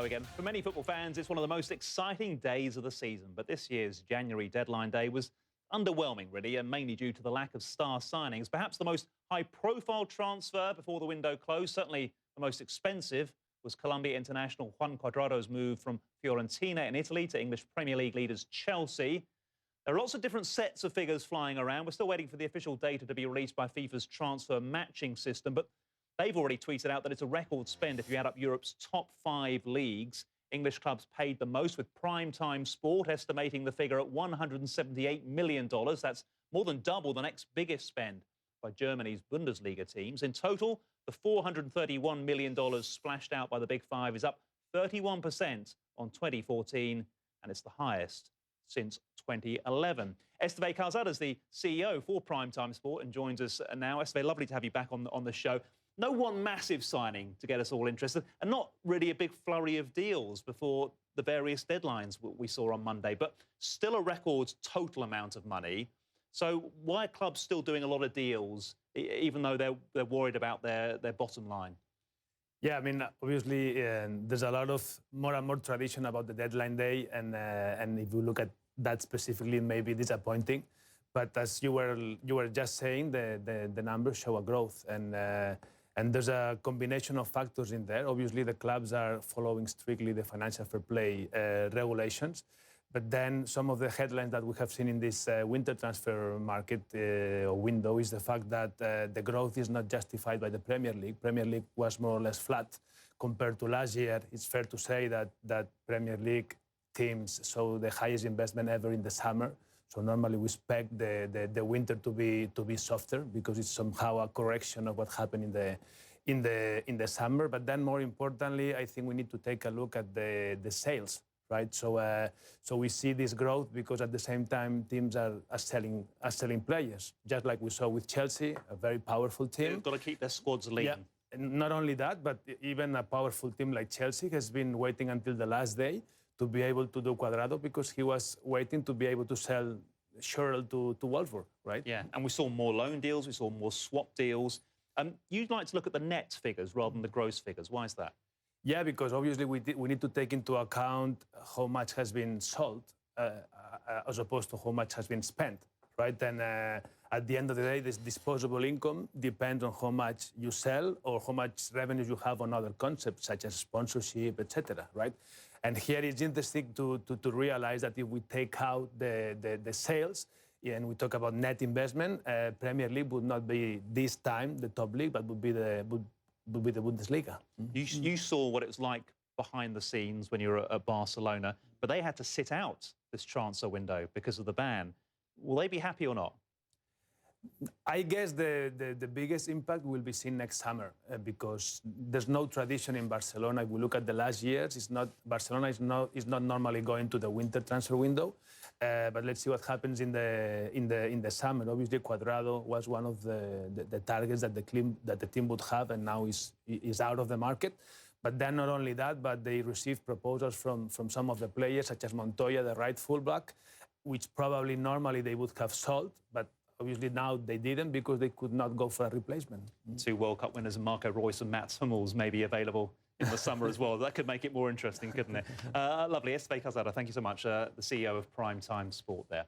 Hello again. For many football fans, it's one of the most exciting days of the season. But this year's January deadline day was underwhelming, really, and mainly due to the lack of star signings. Perhaps the most high-profile transfer before the window closed, certainly the most expensive, was Colombia international Juan Cuadrado's move from Fiorentina in Italy to English Premier League leaders Chelsea. There are lots of different sets of figures flying around. We're still waiting for the official data to be released by FIFA's transfer matching system, but they've already tweeted out that it's a record spend if you add up Europe's top 5 leagues. English clubs paid the most, with Primetime Sport estimating the figure at $178 million. That's more than double the next biggest spend by Germany's Bundesliga teams. In total, the $431 million splashed out by the Big Five is up 31% on 2014, and it's the highest since 2011. Esteve Calzada is the CEO for Primetime Sport and joins us now. Esteve, lovely to have you back on the show. No one massive signing to get us all interested, and not really a big flurry of deals before the various deadlines we saw on Monday, but still a record total amount of money. So why are clubs still doing a lot of deals, even though they're worried about their bottom line? Yeah, I mean, obviously, there's a lot of more and more tradition about the deadline day, and if you look at that specifically, it may be disappointing. But as you were just saying, the numbers show a growth, and there's a combination of factors in there. Obviously, the clubs are following strictly the financial fair play regulations. But then some of the headlines that we have seen in this winter transfer market window is the fact that the growth is not justified by the Premier League. Premier League was more or less flat compared to last year. It's fair to say that Premier League teams saw the highest investment ever in the summer. So normally we expect the winter to be softer because it's somehow a correction of what happened in the summer. But then more importantly, I think we need to take a look at the sales, right? So we see this growth because at the same time teams are selling players, just like we saw with Chelsea, a very powerful team. They've got to keep their squads lean. Yeah. And not only that, but even a powerful team like Chelsea has been waiting until the last day to be able to do Cuadrado because he was waiting to be able to sell Sherrill to Wolfsburg, right? Yeah, and we saw more loan deals, we saw more swap deals. You'd like to look at the net figures rather than the gross figures. Why is that? Yeah, because obviously we need to take into account how much has been sold as opposed to how much has been spent, right? And at the end of the day, this disposable income depends on how much you sell or how much revenue you have on other concepts such as sponsorship, etc., right? And here it's interesting to realize that if we take out the sales and we talk about net investment, Premier League would not be this time the top league, but would be the Bundesliga. You saw what it was like behind the scenes when you were at Barcelona, but they had to sit out this transfer window because of the ban. Will they be happy or not? I guess the biggest impact will be seen next summer because there's no tradition in Barcelona. If we look at the last years, Barcelona is not normally going to the winter transfer window. But let's see what happens in the summer. Obviously, Cuadrado was one of the targets that the team would have, and now is out of the market. But then not only that, but they received proposals from some of the players, such as Montoya, the right fullback, which probably normally they would have sold, but obviously now they didn't because they could not go for a replacement. 2 World Cup winners, Marco Reus and Mats Hummels, may be available in the summer as well. That could make it more interesting, couldn't it? Lovely. Esteve Calzada, thank you so much, the CEO of Primetime Sport there.